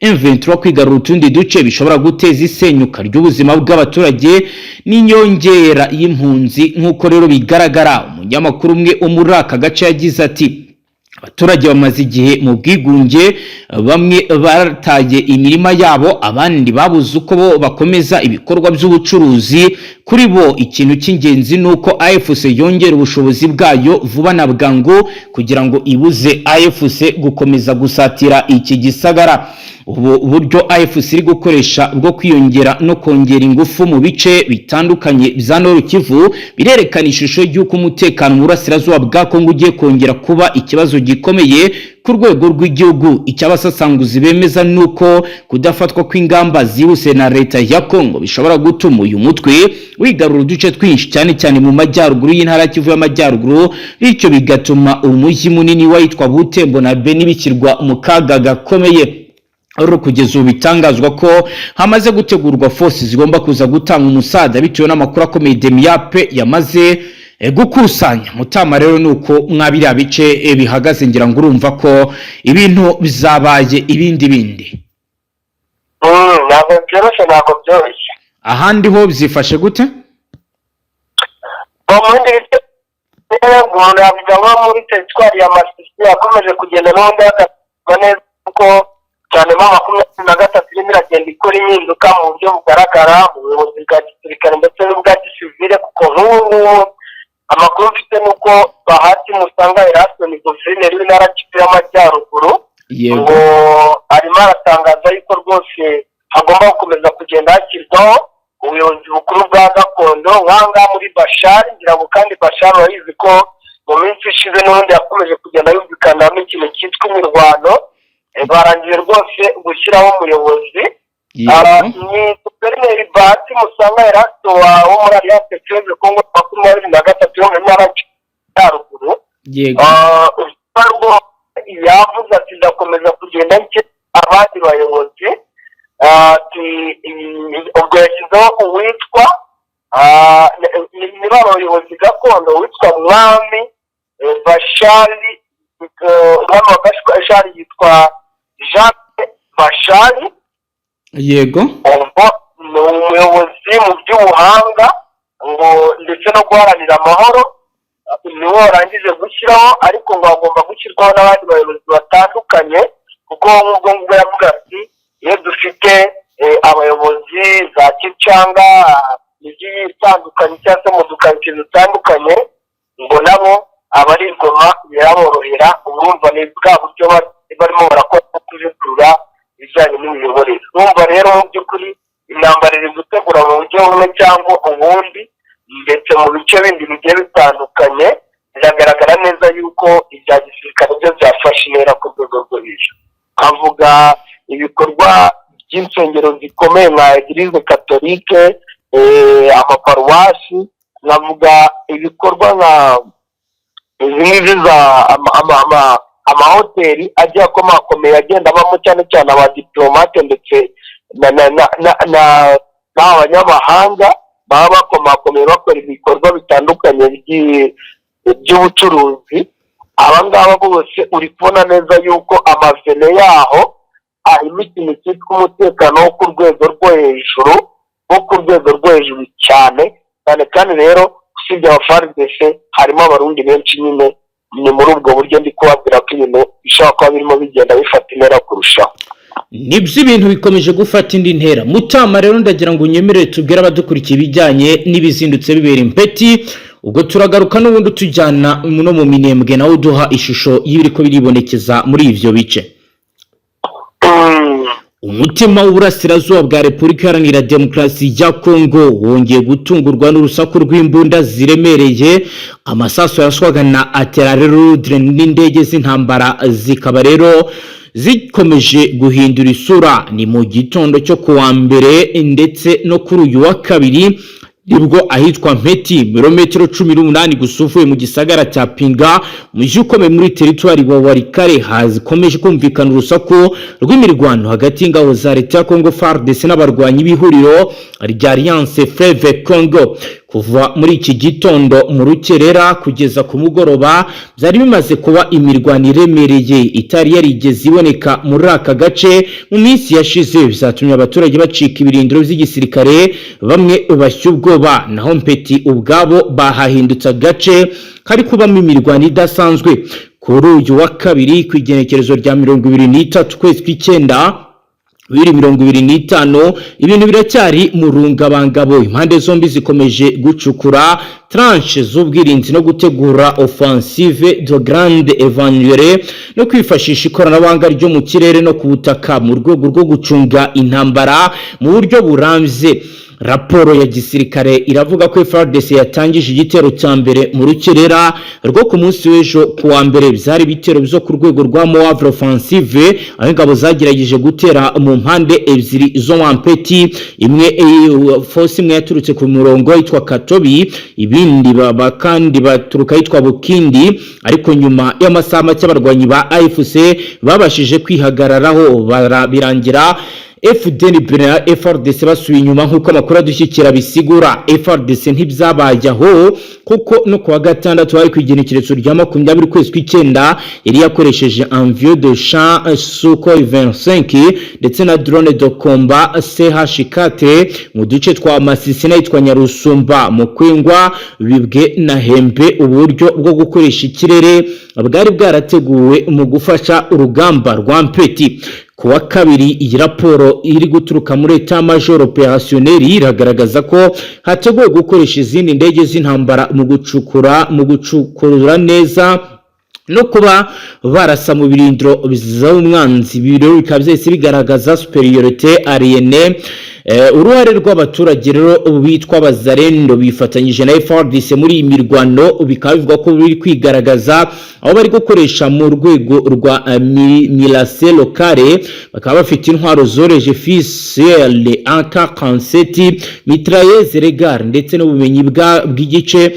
M23 kwigarura utundi duce bishobora guteza isenyuka ry'ubuzima bw'abaturage n'inyongera y'impunzi. nk'uko rero bigaragara, umunyamakuru umwe wo muri aka gace yagize ati abaturage bamaze igihe mu bwigunge, bamwe barataye imirima yabo abandi babuze uko bo bakomeza ibikorwa by'ubucuruzi. Kuri bo ikintu cy'ingenzi nuko AFC yongera ubushobozi bwayo vuba na bwangu kugira ngo ibuze AFC gukomeza gusatira iki gisagara. Ubu buryo AFC iri gukoresha bwo kwiyongera no kongera ingufu mu bice bitandukanye bya Nord Kivu birerekana ishusho y'uko umutekano mu burasirazuba bwa Kongo ugiye kongera kuba ikibazo gikomeye ku rwego rw'igihugu. Icyabasasanguzi bemeza nuko kudafatwa kw'ingamba zihuse na leta ya Kongo bishobora gutuma uyu mutwe wigarura uduce twinshi cyane cyane mu majyaruguru y'intara Kivu y'amajyaruguru, bityo bigatuma umujyi munini witwa Butembo na Beni bikirwa mu kaga gakomeye. Kugeza ubu bitangazwa ko hamaze gutegurwa force zigomba kuza gutanga umusada bitewe n'amakuru akomeye Demiape yamaze gukusanya. Mutama rero nuko mwabiriya bice bihagaze, ngira ngo urumva ko ibintu bizabaye ibindi ntabwo byoroshye. Ahandi ho byifashe gute? Umuntu yavuga nko muri teritwari ya Masisi yakomeje kugenda n'ubundi hakavuga neza kuko cyane mu 23 irimo iragenda ikora impinduka mu buryo bugaragara mu buyobozi bwa gisirikare ndetse n'ubwa gisivile, kuko nk'ubu amakuru mfite nuko Bahati Musanga Erasto ni guverineri w'intara Kivu y'amajyaruguru ngo arimo aratangaza yuko rwose hagomba gukomeza kugenda hashyirwaho ubuyobozi bukuru bwa gakondo nk'anga muri Bashari. Ngira ngo kandi Bashari wayizi ko mu minsi ishize n'ubundi yakomeje kugenda yumvikanamo ikintu cyitwa imirwano. Barangiye rwose gushyiraho umuyobozi ni guverineri Bahati Musanga Erasto wo muri Alliance Fleuve Congo 23 yo mu ntara y'Amajyaruguru. Yavuze ati ndakomeza kugenda abandi bayobozi. Ubwo yashyizeho uwitwa niba abayobozi gakondo witwa Mwami Bashari, umwami wa Bashari yitwa Jacques Bashari, yego ubwo ni umuyobozi mu by'ubuhanga ngo ndetse no guharanira amahoro niwo warangije gushyiraho, ariko ngo hagomba gushyirwaho n'abandi bayobozi batandukanye, kuko nk'ubwo ngubwo yavuga ati iyo dufite abayobozi za kicanga imijyi itandukanye cyangwa se mu dukaritsiye dutandukanye, ngo nabo abari ingoma biraborohera. urumva ni bwa buryo barimo barakora kuvugurura ibijyanye n'imiyoborere. urumva rero mu by'ukuri intambara iri gutegura mu buryo bumwe cyangwa ubundi, ndetse mu bice bindi bigiye bitandukanye biragaragara neza yuko ibya gisirikare byo byafashe intera ku rwego rwo hejuru. avuga ibikorwa by'insengero zikomeye nka Eglise Catholique, amaparuwasi, nkavuga ibikorwa nka izi za amahoteli agiye akomakomeye agenda abamo cyane cyane abadiplomate ndetse n'abanyamahanga baba bakomakomeye bakora ibikorwa bitandukanye by'ubucuruzi. abangaba bose uri kubona neza yuko amavene yaho harimo ikintu cyitwa umutekano wo ku rwego rwo hejuru, cyane kandi rero usibye aba FARDC harimo abarundi benshi. nyine ni muri ubwo buryo ndi kubabwira ko ibintu bishobora kuba birimo bigenda bifata intera kurushaho. nibyo ibintu bikomeje gufata indi ntera. Mutama rero ndagira ngo unyemerere tubwire abadukurikiye ibijyanye n'ibizindutse bibera Impeti, ubwo turagaruka n'ubundi tujyana no mu Minembwe nawe uduha ishusho y'ibiriko biribonekeza muri ivyo bice. Umutima w'uburasirazuba bwa Repubulika Iharanira Demokarasi ya Kongo wongeye gutungurwa n'urusaku rw'imbunda ziremereye, amasaso yaraswaga na artillerie n'indege z'intambara zikaba rero zikomeje guhindura isura. ni mu gitondo cyo kuwa mbere ndetse no kuri uyu wa kabiri nibwo ahitwa Mpeti mirometero 18 gusufuye mu gisagara cya Pinga mujyi ukomeye muri teritwari wa Warikare hazikomeje kumvikana urusaku rw'imirwano hagati y'ingabo za leta ya Congo FARDC n'abarwanyi b'ihuriro rya Alliance Fleuve Congo. kuva muri iki gitondo mu rukerera kugeza ku mugoroba byari bimaze kuba imirwano iremereye itari yarigeze iboneka muri aka gace mu minsi yashize, bizatumye abaturage bacika ibirindiro by'igisirikare bamwe bashyubwoba. naho Mpeti ubwabo bahahindutse agace kari kubamo imirwano idasanzwe. kuri uyu wa kabiri ku igenekerezo rya 23 kwezi kw'icyenda 2025 ibintu biracyari mu rungabangabo. impande zombi zikomeje gucukura tranche z'ubwirinzi no gutegura offensive de grande évanouire no kwifashisha ikoranabuhanga ryo mu kirere no ku butaka mu rwego rwo gucunga intambara mu buryo burambye. raporo ya gisirikare iravuga ko FARDC yatangije igitero cya mbere mu rukerera rwo ku munsi w'ejo kuwa mbere. byari ibitero byo ku rwego rwa Moavre offensive, aho ingabo zagerageje gutera mu mpande ebyiri zo Mpeti. imwe force imwe yaturutse ku murongo yitwa Katobi, ibindi kandi baturuka yitwa Bukindi, ariko nyuma y'amasaha make abarwanyi ba AFC babashije kwihagararaho birangira FDN FARDC basubiye inyuma nk'uko amakuru adushyikira bisigura. FARDC ntibyabaye aho kuko no kuwa gatandatu hari kwigenekerezo rya 20 kwezi kw'icyenda yari yakoresheje avion de champ Sukhoi 25 ndetse na drone de combat CH4 mu duce twa Masisi n'itwa Nyarusumba mu Kwingwa bibwe na Hembe. uburyo bwo gukoresha ikirere bwari bwarateguwe mu gufasha urugamba rwa Mpeti. kuwa kabiri iyi raporo iri guturuka muri Etat Major Opérationnel iragaragaza ko hateguwe gukoresha izindi ndege z'intambara mu gucukura neza no kuba barasa mu birindiro biz'umwanzi. biro bikaba byose bigaragaza superiorité aérienne. uruhare rw'abaturage rero bitwa Bazarendo bifatanyije na FARDC muri iyi mirwano bikaba bivuga ko biri kwigaragaza aho bari gukoresha mu rwego rwa milase locale. bakaba bafite intwaro zoreje FICL AK-47 mitrailleuse Regar ndetse n'ubumenyi bw'igice.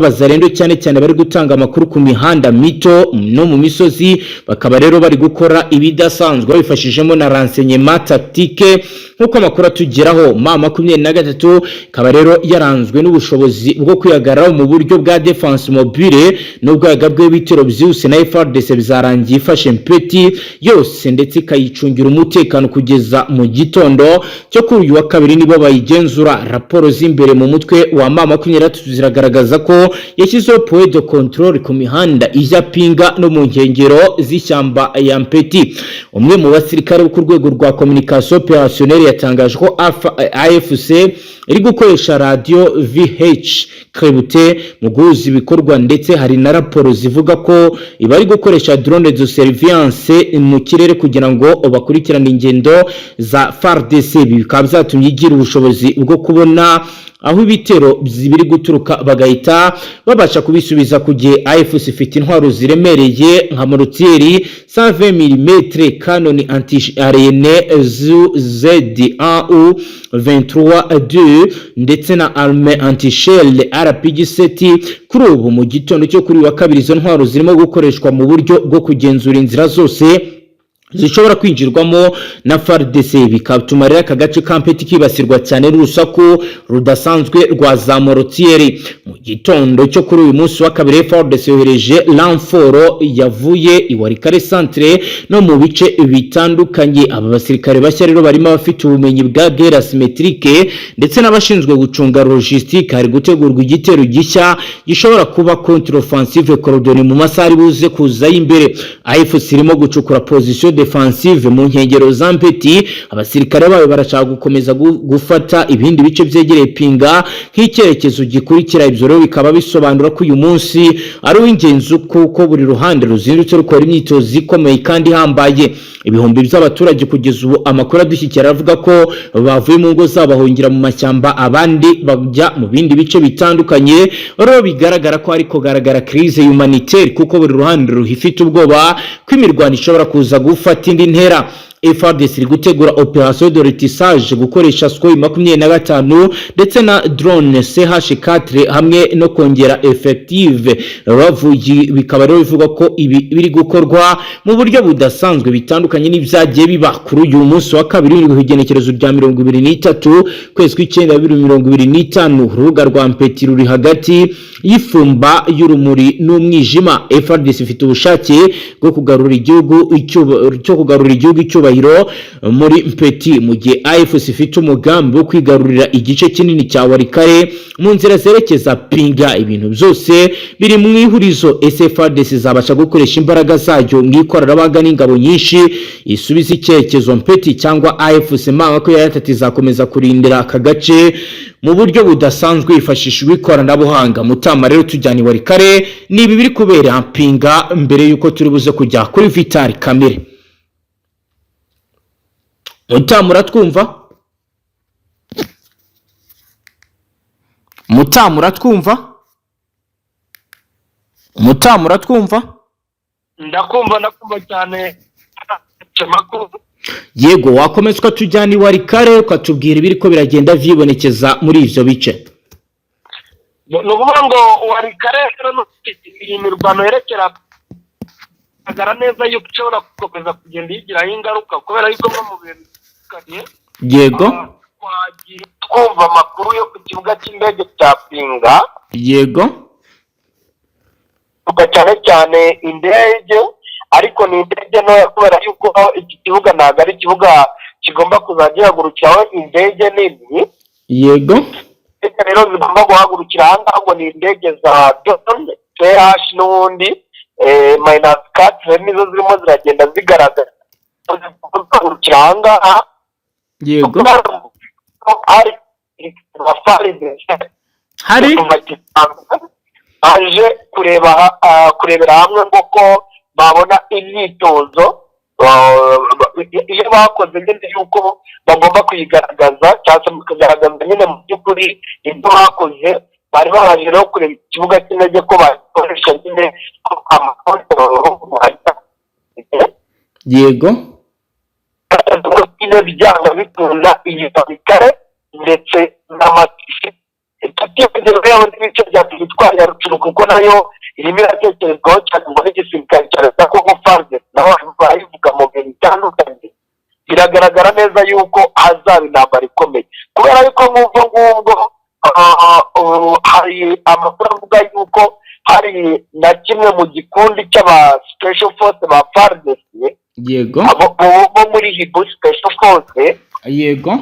Bazarendo cyane cyane bari gutanga amakuru ku mihanda mito no mu misozi. bakaba rero bari gukora ibidasanzwe bifashishemo na renseignement tactique nk'uko amakuru atugeraho M23 ikaba rero yaranzwe n'ubushobozi bwo kwihagararaho mu buryo bwa defense mobile n'ubwaga bw'ibitero byihuse na FARDC bizarangiye ifashe Mpeti yose ndetse ikayicungira umutekano kugeza mu gitondo cyo kuri uyu wa kabiri nibo bayigenzura. Raporo z'imbere mu mutwe wa M23 ziragaragaza ko yashyizeho point de control ku mihanda ijya Pinga no mu nkengero z'ishyamba ya Mpeti. Umwe mu basirikare bo ku rwego rwa communication opérationnelle yatangaje ko AFC iri gukoresha radio VH Krebute mu guhuza ibikorwa, ndetse hari na raporo zivuga ko ibari gukoresha drone de surveillance mu kirere kugira ngo bakurikirane ingendo za FARDC. Bikaba byatumye igira ubushobozi bwo kubona aho ibitero biri guturuka bagahita babasha kubisubiza ku gihe AFC ifite intwaro ziremereye nka mortieri 120 mm canon anti-aérienne ZAU 23-2 ndetse na arme anti-shell RPG-7. Kuri ubu mu gitondo cyo kuri wa kabiri izo ntwaro zirimo gukoreshwa mu buryo bwo kugenzura inzira zose zishobora kwinjirwamo na FARDC, bikatuma rero aka gace ka Mpeti kibasirwa cyane n'urusaku rudasanzwe rwa za mortieri. Mu gitondo cyo kuri uyu munsi wa kabiri FARDC yohereje renfort yavuye i Walikale centre no mu bice bitandukanye. Aba basirikare bashya rero barimo abafite ubumenyi bwa guerre asymétrique ndetse n'abashinzwe gucunga logistique. Hari gutegurwa igitero gishya gishobora kuba contre offensive coordonnée mu masaha ari buze kuza imbere. AFC irimo gucukura position defensive mu nkengero za Mpeti. Abasirikare bayo barashaka gukomeza gufata ibindi bice byegereye Pinga nk'icyerekezo gikurikira. Ibyo rero bikaba bisobanura ko uyu munsi ari uw'ingenzi kuko buri ruhande ruzindutse rukora imyitozo ikomeye kandi hambaye. Ibihumbi by'abaturage kugeza ubu amakuru adushyikira avuga ko bavuye mu ngo zabo bahungira mu mashyamba, abandi bajya mu bindi bice bitandukanye. Rero bigaragara ko ariko garagara crise humanitaire kuko buri ruhande ruhifite ubwoba ko imirwano ishobora kuza gufata indi ntera. FARDC iri gutegura operation de retissage gukoresha Sukhoi 25 ndetse na drone CH4 hamwe no kongera effective bavuye. Bikaba rero bivuga ko ibi biri gukorwa mu buryo budasanzwe bitandukanye n'ibyagiye biba kuri uyu munsi wa kabiri w'igenekerezo rya 23 kwezi kw'icyenda 2025. Urubuga rwa Mpeti ruri hagati y'ifumba y'urumuri n'umwijima. FARDC ifite ubushake bwo kugarura igihugu icyubahiro muri Mpeti, mu gihe AFC ifite umugambi wo kwigarurira igice kinini cya Walikale mu nzira zerekeza Pinga. Ibintu byose biri mu ihurizo. FARDC zabasha gukoresha imbaraga zayo mu ikoranabuhanga n'ingabo nyinshi isubiza icyerekezo Mpeti cyangwa AFC ko yatati zakomeza kurindira aka gace mu buryo budasanzwe hifashishijwe ikoranabuhanga. Mutama rero tujyana i Walikale nibi biri kubera Pinga mbere yuko turi buze kujya kuri Vital Kamere. Mutamura twumva? Mutamura twumva? Mutamura twumva? Ndakumva cyane makuru. Yego, wakomezwa tujyana i Walikale ukatubwira ibiri ko biragenda vyibonekeza muri ivyo bice. Nukuvuga ngo Walikale rero imirwano yerekera agara neza yuko ushobora gukomeza kugenda yigiraho ingaruka kubera yuko mu bintu Yego. Twumva amakuru yo ku kibuga cy'indege cya Pinga. Yego. Cyane indege, ariko ni indege ntoya kubera yuko iki kibuga ntabwo ari ikibuga kigomba kuzajya hagurukiraho indege nini. Yego. Rero zigomba guhagurukira ahangaha ngo ni indege za Drone CH n'ubundi -4 nizo zirimo ziragenda zigaragara guhagurukira ahangaha. Yego. Hari aje kurebera hamwe ngo ko babona imyitozo iyo bakoze nyine yuko bagomba kuyigaragaza cyangwa se bakagaragaza nyine mu by'ukuri ibyo bakoze. Bari baje rero kureba ikibuga cy'indege ko bakoresha nyine Yego. byanga bikunda iyi Walikale ndetse n'amatisi tutibagiwe rero n'ibice bya Victoire ya Rucuru kuko nayo irimo iratekerezwaho cyane ngo n'igisirikare cya leta kuko FARDC naho bayivuga mu bintu bitandukanye biragaragara neza yuko hazaba intambara ikomeye, kubera yuko nk'ubwo ngubwo hari amakuru avuga yuko hari na kimwe mu gikundi cy'aba special force ba FARDC, yego, bo muri Hibu special force, yego,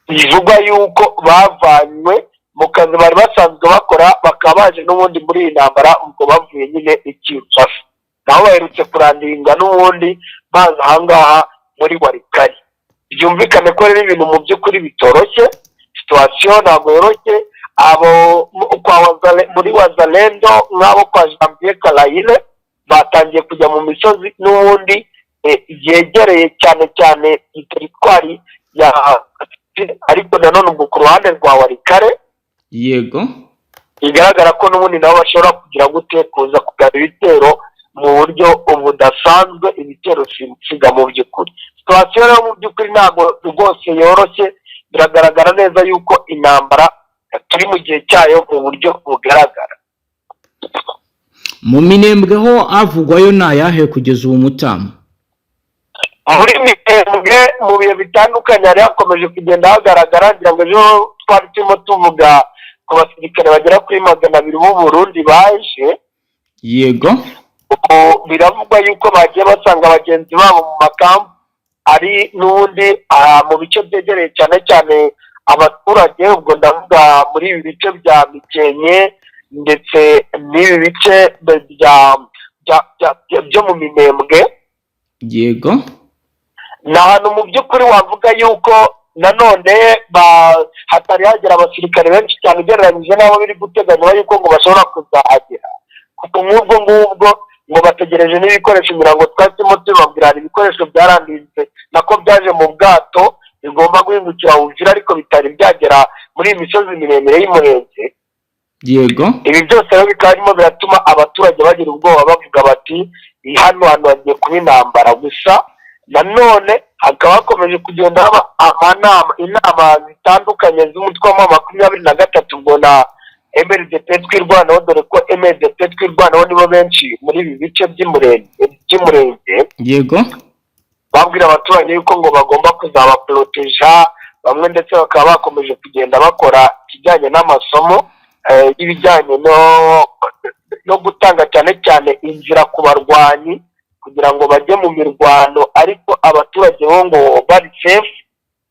bivugwa yuko bavanywe mu kazi bari basanzwe bakora, bakaba baje n'ubundi muri iyi ntambara, ubwo bavuye nyine Kinshasa, naho baherutse kurandinga n'ubundi baza ahangaha muri Walikale. Byumvikane ko rero ibintu mu by'ukuri bitoroshye, situation ntabwo yoroshye. Abo muri Wazalendo nk'abo kwa Jean-Pierre Karayire batangiye kujya mu misozi n'ubundi yegereye cyane cyane teritwari ya, ariko nanone ubwo ku ruhande rwa Walikale, yego, bigaragara ko n'ubundi nabo bashobora kugira gute kuza kugaba ibitero mu buryo budasanzwe, ibitero siga mu by'ukuri. Situation rero mu by'ukuri ntabwo rwose yoroshye, biragaragara neza yuko intambara turi mu gihe cyayo mu buryo bugaragara. Mu Minembwe ho avugwayo nayahe kugeza ubu Mutamu? Muri Minembwe mu bihe bitandukanye hari hakomeje kugenda hagaragara, ngira ngo ejo twari turimo tuvuga ku basirikare bagera kuri 200 b'u Burundi baje, yego, biravugwa yuko bagiye basanga bagenzi babo mu makampu ari n'ubundi mu bice byegereye cyane cyane abaturage, ubwo ndavuga muri ibi bice bya Mikenke ndetse n'ibi bice byo mu Minembwe, yego, ni ahantu mu by'ukuri wavuga yuko nanone hatari hagera abasirikare benshi cyane ugereranyije n'abo biri guteganywa yuko ngo bashobora kuzahagera, kuko nk'ubwo ngubwo ngo bategereje n'ibikoresho, imirongo twasimo tubabwira hari ibikoresho byaranditse nako byaje mu bwato bigomba guhingukira Uvira, ariko bitari byagera muri iyi misozi miremire y'Umurenge, yego. Ibi byose rero bikaba birimo biratuma abaturage bagira ubwoba, bavuga bati hano hagiye kuba intambara. Gusa nanone hakaba hakomeje kugenda haba inama zitandukanye z'umutwe wa 23 ubwo na MLDP twirwanaho, dore ko MLDP twirwanaho nibo benshi muri ibi bice by'Umurenge, yego, babwira abaturage yuko ngo bagomba kuzabaproteja, bamwe ndetse bakaba bakomeje kugenda bakora kijyanye n'amasomo y'ibijyanye no gutanga cyane cyane inzira ku barwanyi kugira ngo bajye mu mirwano, ariko abaturage bo ngo bari safe.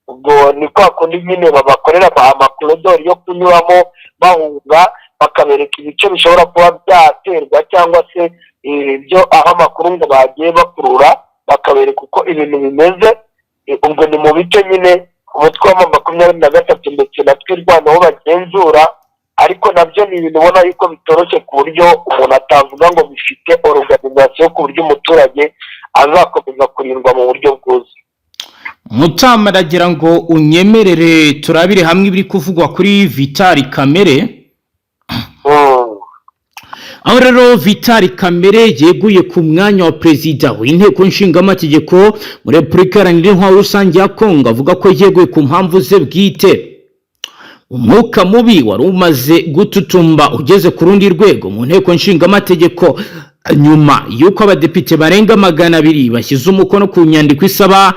Ubwo ni kwa kundi nyine babakorera amakorodori yo kunyuramo bahunga, bakabereka ibice bishobora kuba byaterwa cyangwa se ibyo aho amakuru ngo bagiye bakurura, bakabereka uko ibintu bimeze. Ubwo ni mu bice nyine umutwe wa 23 ndetse na twirwanaho bagenzura, ariko nabyo ni ibintu ubona yuko bitoroshye ku buryo umuntu atavuga ngo bifite organization ku buryo umuturage azakomeza kurindwa mu buryo bwuzuye. Mutama aragira ngo unyemerere turabire hamwe ibiri kuvugwa kuri Vitali Kamere. Aho rero Vitali Kamere yeguye ku mwanya wa perezida w'inteko nshingamategeko muri Repubulika Iharanira Intwaro Rusange ya Kongo, avuga ko yeguye ku mpamvu ze bwite. Umwuka mubi wari umaze gututumba ugeze ku rundi rwego mu nteko nshingamategeko nyuma yuko abadepite barenga 200 bashyize umukono ku nyandiko isaba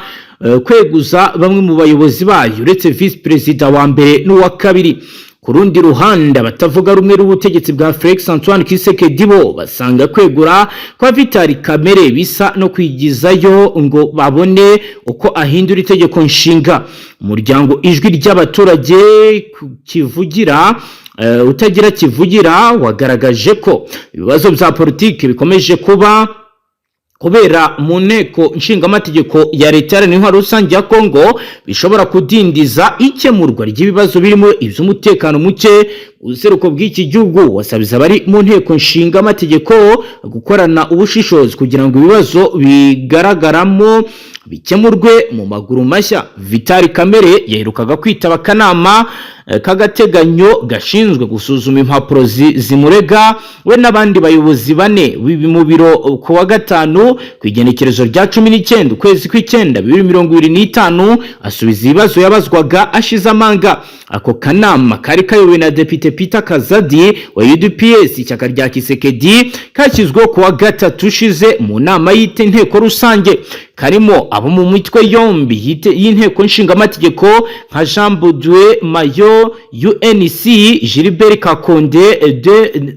kweguza bamwe mu bayobozi bayo uretse vice perezida wa mbere n'uwa kabiri. Ku rundi ruhande batavuga rumwe n'ubutegetsi bwa Felix Antoine Tshisekedi bo basanga kwegura kwa Vitali Kamere bisa no kwigizayo ngo babone uko ahindura itegeko nshinga. Umuryango ijwi ry'abaturage kivugira utagira kivugira wagaragaje ko ibibazo bya politiki bikomeje kubera mu nteko nshingamategeko ya leta Iharanira Intwaro Rusange ya Kongo bishobora kudindiza ikemurwa ry'ibibazo birimo iby'umutekano muke useruko bw'iki gihugu. Wasabiza bari mu nteko nshingamategeko gukorana ubushishozi kugira ngo ibibazo bigaragaramo bikemurwe mu maguru mashya. Vitali Kamere yaherukaga kwitaba akanama k'agateganyo gashinzwe gusuzuma impapuro zimurega we n'abandi bayobozi 4 mu biro ku wa gatanu ku igenekerezo rya 19 ukwezi kw'icyenda 2025 asubiza ibibazo yabazwaga ashize amanga. Ako kanama kari kayobowe na Depite umudepite Peter Kazadi wa UDPS ishyaka rya Kisekedi kashyizweho kuwa gatatu ushize mu nama y'inteko rusange, karimo abo mu mitwe yombi y'inteko nshingamategeko nka Jean Baudouin Mayo UNC, Gilbert Kakonde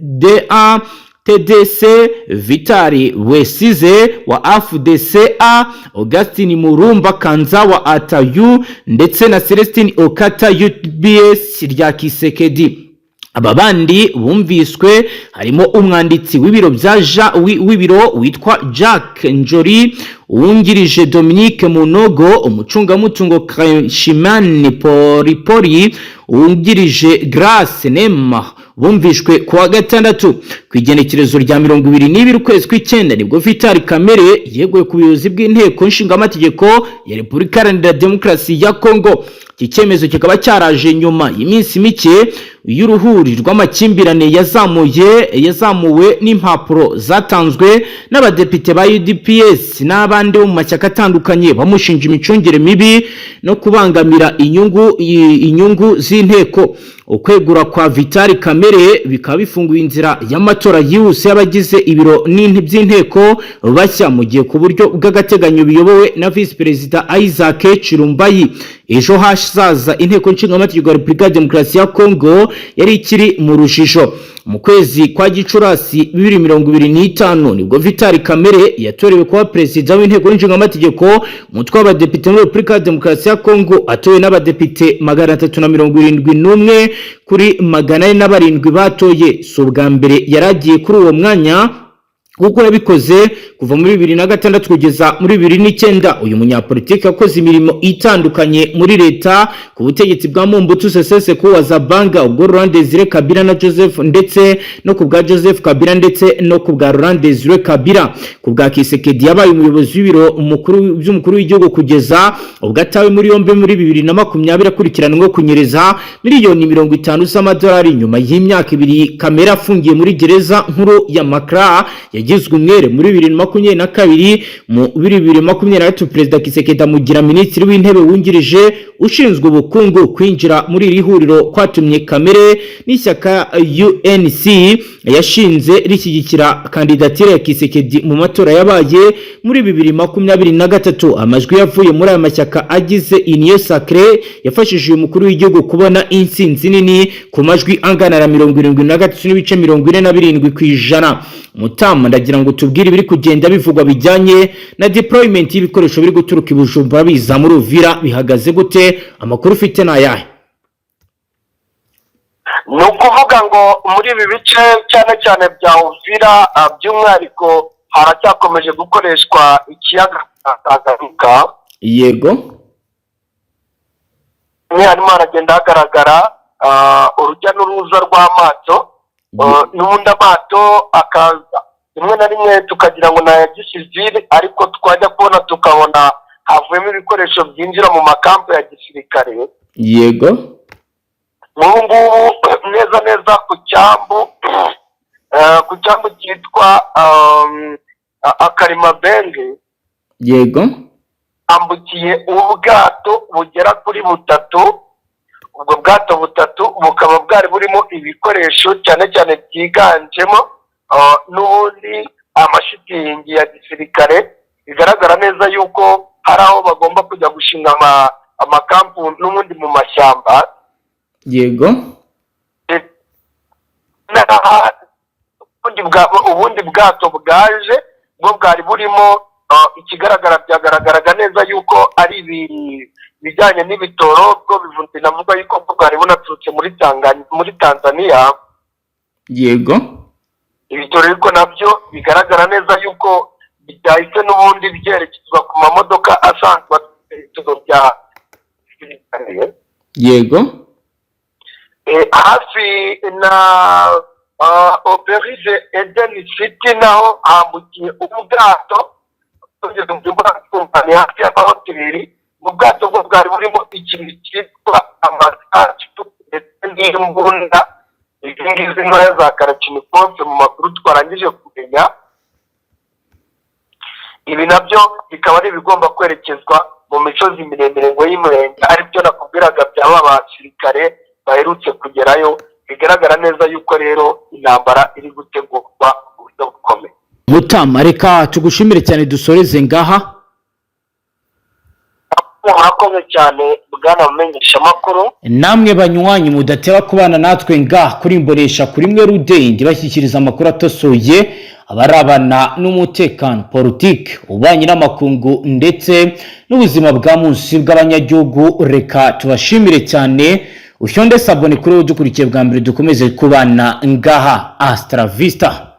DA TDC, Vitali Wesize wa AFDCA, Augustine Murumba Kanza wa ATAU ndetse na Celestine Okata UBS rya Kisekedi. Aba bandi bumviswe harimo umwanditsi w'ibiro witwa Jack Njori, uwungirije Dominique Munogo, umucungamutungo Kashimani Poripori, uwungirije Grace Nema. Bumvishwe kuwa gatandatu ku igenekerezo rya 22 ukwezi kw'icyenda nibwo Vitali Kamere yeguye ku buyobozi bw'inteko nshingamategeko ya Repubulika Iharanira Demokarasi ya Kongo. Iki cyemezo kikaba cyaraje nyuma y'iminsi mike y'uruhuri rw'amakimbirane yazamuwe n'impapuro zatanzwe n'abadepite ba UDPS n'abandi bo mu mashyaka atandukanye bamushinja imicungire mibi no kubangamira inyungu z'inteko. Ukwegura kwa Vitali Kamere bikaba bifunguye inzira y'amatora yihuse y'abagize ibiro by'inteko bashya mu gihe ku buryo bw'agateganyo biyobowe na Vice Perezida Isaac Chirumbayi. Ejo hazaza inteko nshingamategeko ya Repubulika ya Demokarasi ya Kongo yari ikiri mu rujijo. Mu kwezi kwa Gicurasi 2025 nibwo Vitali Kamere yatorewe kuba perezida w'inteko nshingamategeko, umutwe w'abadepite muri Repubulika ya Demokarasi ya Kongo atowe n'abadepite 371 kuri 407 batoye. So bwa mbere yaragiye kuri uwo mwanya kuko yabikoze kuva muri 2006 kugeza muri 2009. Uyu munyapolitiki yakoze imirimo itandukanye muri leta ku butegetsi bwa Mobutu Sese Seko wa Zabanga, ubwo Laurent Désiré Kabila na Joseph, ndetse no ku bwa Joseph Kabila ndetse no ku bwa Laurent Désiré Kabila. Ku bwa Kisekedi yabaye umuyobozi w'ibiro by'umukuru w'igihugu kugeza ubwo atawe muri yombi muri 2020 akurikiranwe kunyereza miliyoni 50 z'amadolari nyuma y'imyaka 2 Kamera afungiye muri gereza nkuru ya Makra. Yagizwe umwere muri 2022. Mu 2023 Perezida Kisekedi amugira minisitiri w'intebe wungirije ushinzwe ubukungu. Kwinjira muri iri huriro kwatumye Kamere n'ishyaka UNC yashinze rishyigikira kandidatire ya Kisekedi mu matora yabaye muri 2023. Amajwi yavuye muri aya mashyaka agize Union Sacrée yafashije uyu mukuru w'igihugu kubona intsinzi nini ku majwi angana na 73.47%. Mutama ndagira ngo tubwire ibiri kugenda bivugwa bijyanye na deployment y'ibikoresho biri guturuka ibujumbura biza muri Uvira bihagaze gute? Amakuru ufite nayahe? Ni ukuvuga ngo muri ibi bice cyane cyane bya Uvira by'umwihariko haracyakomeje gukoreshwa ikiyaga Tanganyika. Yego, harimo haragenda hagaragara urujya n'uruza rw'amato. N'ubundi amato akaza rimwe na rimwe tukagira ngo na gisivili, ariko twajya kubona tukabona havuyemo ibikoresho byinjira mu makampu ya gisirikare. yego, Ngubu neza ku cyambu cyitwa Akarimabenge. yego, Ambukiye ubwato bugera kuri butatu. Ubwo bwato butatu bukaba bwari burimo ibikoresho cyane cyane byiganjemo n'ubundi amashitingi ya gisirikare. Bigaragara neza yuko hari aho bagomba kujya gushinga amakampu n'ubundi mu mashyamba. yego, ubundi bwato bwaje bwo bwari burimo ikigaragara byagaragaraga neza yuko ari bijyanye n'ibitoro. bwo bivunze navuga yuko bwari bunaturutse muri Tanzania. yego, ibitoro ariko nabyo bigaragara neza yuko byahise n'ubundi byerekezwa ku mamodoka asanzwe ibitoro bya yego, hafi na Operize Eden City naho hambukiye ubwato tugeze mu by'ubwatsi hafi y'amahoteli. Mu bwato bwo bwari burimo ikintu cyitwa amasasu ndetse n'imbunda. Izi ngizi ntoya za Kalashnikov mu makuru twarangije kumenya. Ibi nabyo bikaba ari ibigomba kwerekezwa mu misozi miremire ngo y'Umurenge, aribyo nakubwiraga byaba abasirikare baherutse kugerayo bigaragara neza yuko rero intambara iri gutegurwa mu buryo bukomeye. Mutama, reka tugushimire cyane, dusoreze ngaha. Murakoze cyane bwana mumenyesha makuru. Namwe banywanyi mudateba kubana natwe ngaha kuri Imbonesha kuri mwe Rudende bashyikiriza amakuru atosoye abarabana n'umutekano, politiki, ububanyi n'amakungu ndetse n'ubuzima bwa munsi bw'abanyagihugu. Reka tubashimire cyane, ushonde sabone kuri udukurikiye bwa mbere, dukomeze kubana ngaha. Astra Vista.